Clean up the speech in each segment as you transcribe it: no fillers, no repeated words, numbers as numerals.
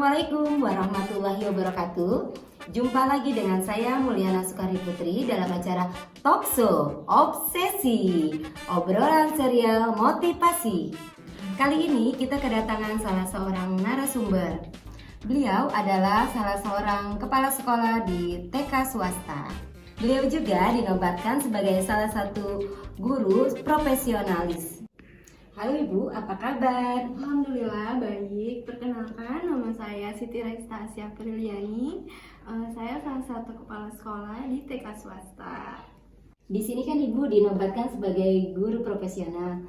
Assalamualaikum warahmatullahi wabarakatuh. Jumpa lagi dengan saya Mulyana Sukari Putri dalam acara Talkshow Obsesi, obrolan serial motivasi. Kali ini kita kedatangan salah seorang narasumber. Beliau adalah salah seorang kepala sekolah di TK swasta. Beliau juga dinobatkan sebagai salah satu guru profesionalis. Halo Ibu, apa kabar? Alhamdulillah baik. Perkenalkan, nama saya Siti Raista Asya Apriliani. Saya salah satu kepala sekolah di TK swasta. Di sini kan Ibu dinobatkan sebagai guru profesional.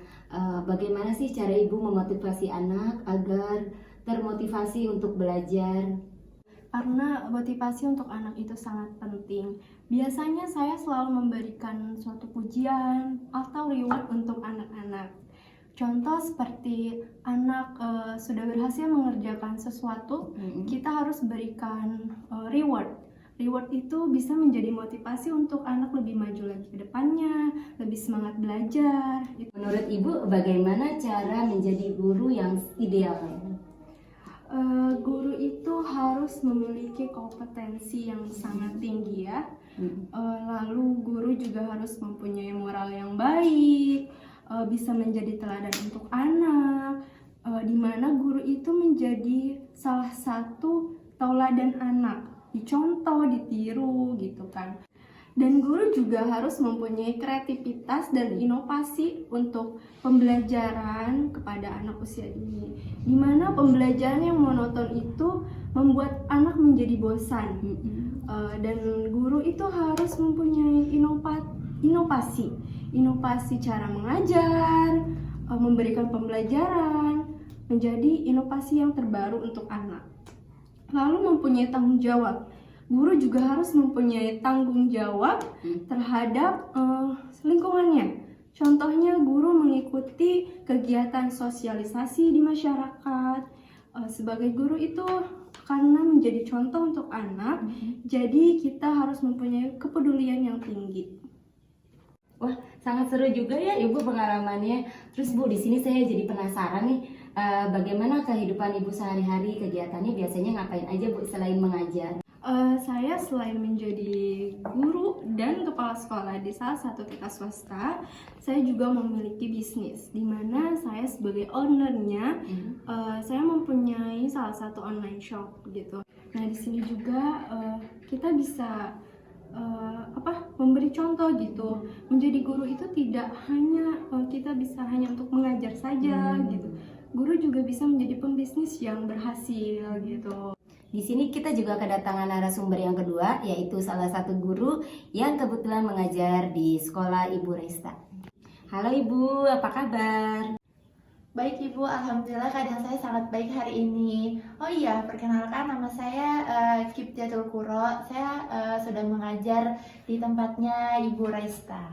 Bagaimana sih cara Ibu memotivasi anak agar termotivasi untuk belajar? Karena motivasi untuk anak itu sangat penting. Biasanya saya selalu memberikan suatu pujian atau reward untuk anak-anak. Contoh seperti anak sudah berhasil mengerjakan sesuatu, kita harus berikan reward. Reward itu bisa menjadi motivasi untuk anak lebih maju lagi ke depannya, lebih semangat belajar. Menurut Ibu, bagaimana cara menjadi guru yang ideal? Guru itu harus memiliki kompetensi yang sangat tinggi ya. Lalu guru juga harus mempunyai moral yang baik, bisa menjadi teladan untuk anak, di mana guru itu menjadi salah satu tauladan anak, dicontoh, ditiru gitu kan. Dan guru juga harus mempunyai kreativitas dan inovasi untuk pembelajaran kepada anak usia dini, di mana pembelajaran yang monoton itu membuat anak menjadi bosan. Dan guru itu harus mempunyai inovasi cara mengajar, memberikan pembelajaran, menjadi inovasi yang terbaru untuk anak. Lalu mempunyai tanggung jawab. Guru juga harus mempunyai tanggung jawab terhadap lingkungannya. Contohnya guru mengikuti kegiatan sosialisasi di masyarakat. Sebagai guru itu karena menjadi contoh untuk anak, jadi kita harus mempunyai kepedulian yang tinggi. Wah, sangat seru juga ya Ibu pengalamannya. Terus Bu, di sini saya jadi penasaran nih, bagaimana kehidupan Ibu sehari-hari, kegiatannya biasanya ngapain aja Bu selain mengajar? Saya selain menjadi guru dan kepala sekolah di salah satu TK swasta, saya juga memiliki bisnis di mana saya sebagai ownernya, saya mempunyai salah satu online shop gitu. Nah di sini juga kita bisa memberi contoh gitu. Menjadi guru itu tidak hanya kita bisa hanya untuk mengajar saja gitu. Guru juga bisa menjadi pembisnis yang berhasil gitu. Di sini kita juga kedatangan narasumber yang kedua, yaitu salah satu guru yang kebetulan mengajar di sekolah Ibu Raista. Halo Ibu, apa kabar? Baik Ibu, Alhamdulillah keadaan saya sangat baik hari ini. Oh iya, perkenalkan nama saya Kiptiatul Kuro. Saya sudah mengajar di tempatnya Ibu Raista.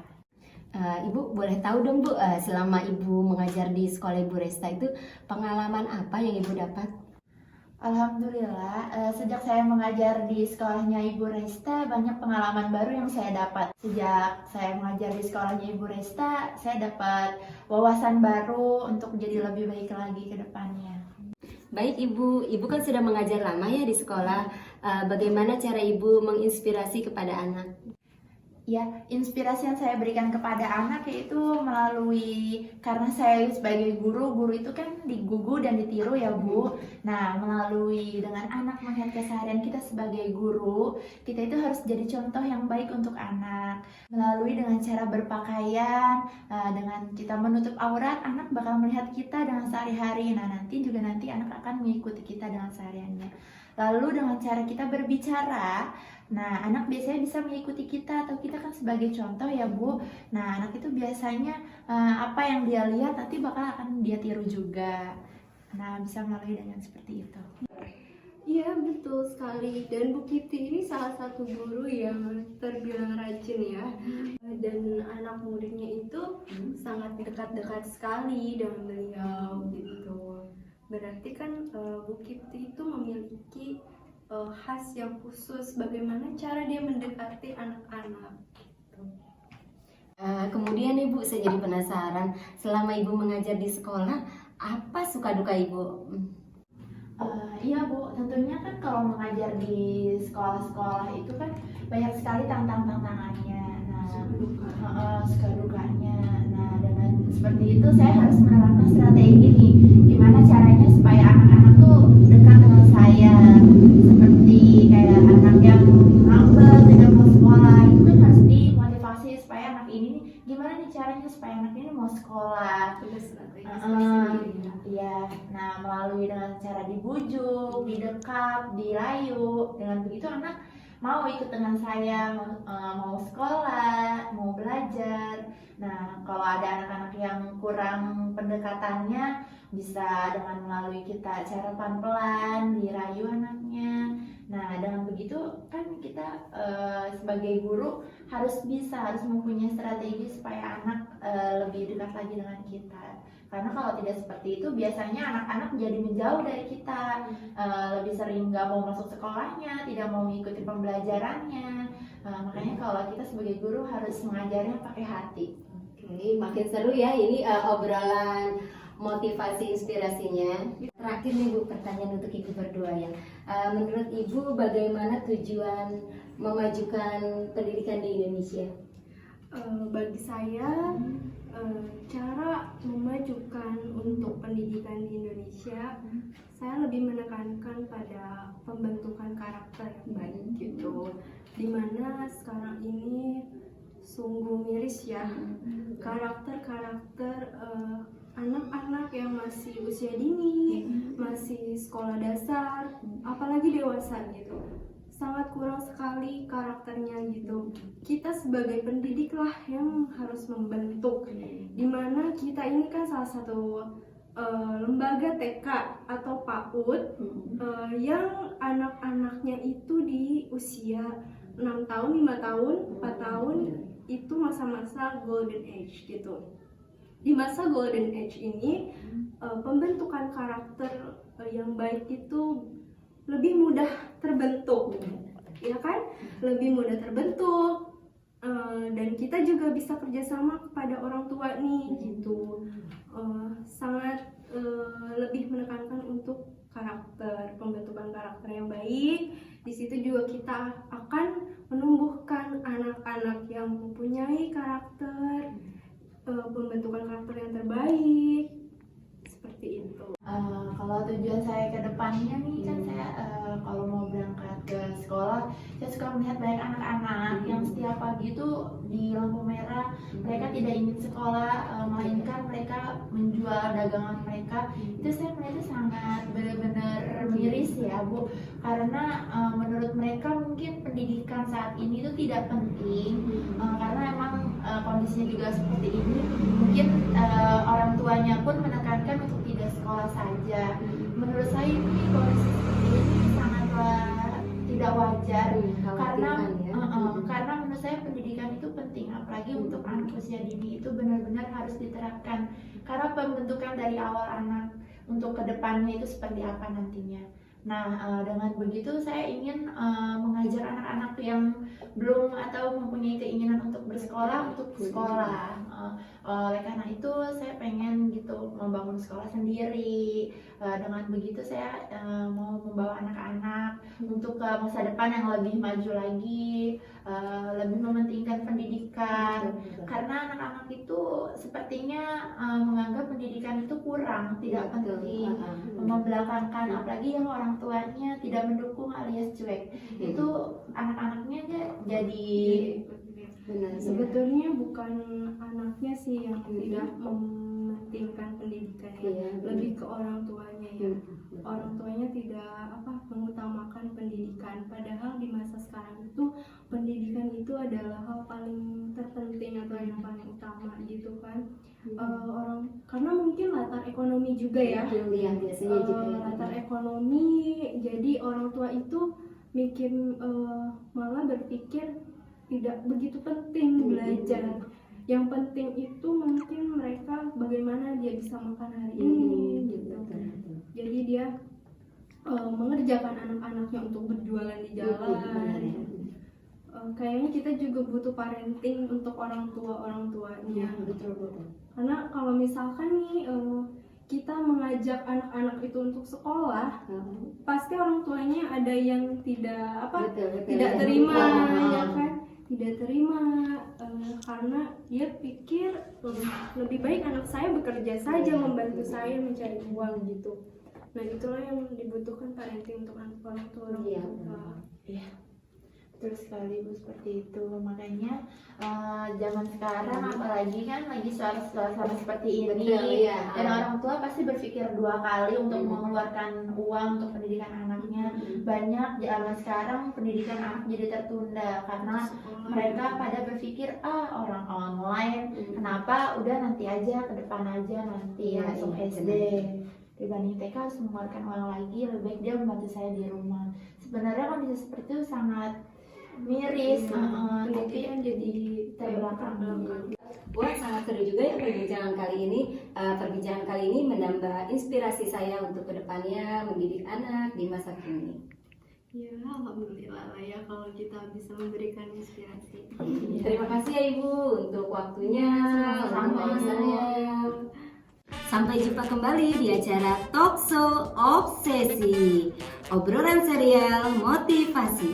Ibu boleh tahu dong Bu, selama Ibu mengajar di sekolah Ibu Raista itu pengalaman apa yang Ibu dapat? Alhamdulillah, sejak saya mengajar di sekolahnya Ibu Raista, banyak pengalaman baru yang saya dapat. Sejak saya mengajar di sekolahnya Ibu Raista, saya dapat wawasan baru untuk jadi lebih baik lagi ke depannya. Baik Ibu kan sudah mengajar lama ya di sekolah. Bagaimana cara Ibu menginspirasi kepada anak? Ya, inspirasi yang saya berikan kepada anak yaitu melalui, karena saya sebagai guru itu kan digugu dan ditiru ya Bu. Nah, melalui dengan anak melihat keseharian kita sebagai guru, kita itu harus jadi contoh yang baik untuk anak. Melalui dengan cara berpakaian, dengan kita menutup aurat, anak bakal melihat kita dengan sehari-hari. Nah, nanti anak akan mengikuti kita dengan sehariannya. Lalu dengan cara kita berbicara, nah anak biasanya bisa mengikuti kita atau kita kan sebagai contoh ya Bu. Nah anak itu biasanya apa yang dia lihat nanti bakal akan dia tiru juga. Nah bisa melalui dengan seperti itu. Iya betul sekali, dan Bu Kiti ini salah satu guru yang terbilang rajin ya, dan anak muridnya itu sangat dekat-dekat sekali dengan beliau gitu. Berarti kan Bu Kiti itu memiliki khas yang khusus bagaimana cara dia mendekati anak-anak gitu. Kemudian Ibu, saya jadi penasaran, selama Ibu mengajar di sekolah, apa suka duka Ibu? Iya Bu, tentunya kan kalau mengajar di sekolah-sekolah itu kan banyak sekali tantangannya. Nah, suka dukanya. Nah, dengan seperti itu saya harus menerapkan strategi nih. Gimana caranya supaya anak-anak tuh dekat dengan saya. Seperti kayak anak yang ngambek tidak mau sekolah, itu kan harus dimotivasi supaya anak ini nih, gimana nih caranya supaya anak ini mau sekolah. Iya, nah melalui dengan cara dibujuk, didekap, dirayu, dengan begitu anak mau ikut dengan saya, mau sekolah, mau belajar. Nah, kalau ada anak-anak yang kurang pendekatannya, bisa dengan melalui kita cara pelan-pelan, dirayu anaknya. Nah, dengan begitu kan kita sebagai guru harus mempunyai strategi supaya anak lebih dekat lagi dengan kita. Karena kalau tidak seperti itu biasanya anak-anak jadi menjauh dari kita, lebih sering nggak mau masuk sekolahnya, tidak mau mengikuti pembelajarannya. Makanya kalau kita sebagai guru harus mengajarnya pakai hati. Oke, makin seru ya ini obrolan motivasi inspirasinya. Terakhir nih Bu, pertanyaan untuk Ibu berdua ya. Menurut Ibu bagaimana tujuan memajukan pendidikan di Indonesia? Bagi saya, cara memajukan untuk pendidikan di Indonesia, saya lebih menekankan pada pembentukan karakter yang baik gitu. Dimana sekarang ini sungguh miris ya, karakter-karakter anak-anak yang masih usia dini, masih sekolah dasar, apalagi dewasa gitu, sangat kurang sekali karakternya gitu. Kita sebagai pendidik lah yang harus membentuk, dimana kita ini kan salah satu lembaga TK atau PAUD yang anak-anaknya itu di usia 6 tahun, 5 tahun, 4 tahun, itu masa-masa golden age gitu. Di masa golden age ini pembentukan karakter yang baik itu lebih mudah terbentuk, ya kan? Lebih mudah terbentuk, dan kita juga bisa kerjasama kepada orang tua nih, gitu. Sangat lebih menekankan untuk karakter, pembentukan karakter yang baik. Di situ juga kita akan menumbuhkan anak-anak yang mempunyai karakter, pembentukan karakter yang terbaik, seperti itu. Kalau tujuan saya ke depannya nih kan saya kalau mau berangkat ke sekolah, saya suka melihat banyak anak-anak yang setiap pagi tuh di lampu merah mereka tidak ingin sekolah, melainkan mereka menjual dagangan mereka. Itu saya melihat itu sangat benar-benar miris ya Bu, karena menurut mereka mungkin pendidikan saat ini itu tidak penting, karena emang kondisinya juga seperti ini. Mungkin orang tuanya pun menekankan untuk tidak sekolah saja. Menurut saya ini kondisi seperti ini sangatlah tidak wajar, karena menurut saya pendidikan itu penting, apalagi untuk anak usia dini itu benar-benar harus diterapkan, karena pembentukan dari awal anak untuk kedepannya itu seperti apa nantinya. Nah, dengan begitu saya ingin mengajar anak-anak yang belum atau mempunyai keinginan untuk bersekolah untuk sekolah. Oleh karena itu saya pengen gitu membangun sekolah sendiri. Dengan begitu saya mau membawa anak-anak untuk ke masa depan yang lebih maju lagi, lebih mementingkan pendidikan. Karena anak-anak itu sepertinya menganggap pendidikan itu kurang, tidak penting, membelakangkan, apalagi yang orang tuanya tidak mendukung alias cuek. Itu anak-anaknya jadi Benar. Sebetulnya bukan anaknya sih yang tidak mementingkan pendidikannya, lebih ke orang tuanya ya. Orang tuanya tidak mengutamakan pendidikan, padahal di masa sekarang itu pendidikan itu adalah hal paling terpenting atau yang paling utama gitu kan. Karena mungkin latar ekonomi juga ya, biasanya juga latar ekonomi, jadi orang tua itu mikir, malah berpikir tidak begitu penting belajar. Yang penting itu mungkin mereka bagaimana dia bisa makan hari ini gitu. Jadi dia mengerjakan anak-anaknya untuk berjualan di jalan. Kayaknya kita juga butuh parenting untuk orang tuanya. Betul. Karena kalau misalkan nih kita mengajak anak-anak itu untuk sekolah, pasti orang tuanya ada yang tidak tidak terima, ya kan? Tidak terima karena dia pikir lebih baik anak saya bekerja saja, membantu saya mencari uang gitu. Nah, itulah yang dibutuhkan parenting untuk anak orang tua. Iya, betul sekali Bu, seperti itu. Makanya zaman sekarang apalagi kan lagi suasana seperti ini, dan orang tua pasti berpikir dua kali untuk mengeluarkan uang untuk pendidikan anaknya. Banyak zaman sekarang pendidikan anak jadi tertunda karena mereka pada berpikir orang online, kenapa udah nanti aja, ke depan aja nanti masuk SD. Dibanding TK harus mengeluarkan uang lagi, lebih baik dia membantu saya di rumah. Sebenarnya kondisi seperti itu sangat miris, tapi kan jadi terbelakang. Wah, sangat seru juga ya perbincangan kali ini. Perbincangan kali ini menambah inspirasi saya untuk kedepannya mendidik anak di masa kini. Ya, alhamdulillah lah ya kalau kita bisa memberikan inspirasi. Terima kasih ya Ibu untuk waktunya. Sama-sama. Sampai jumpa kembali di acara Talkshow Obsesi, obrolan serial motivasi.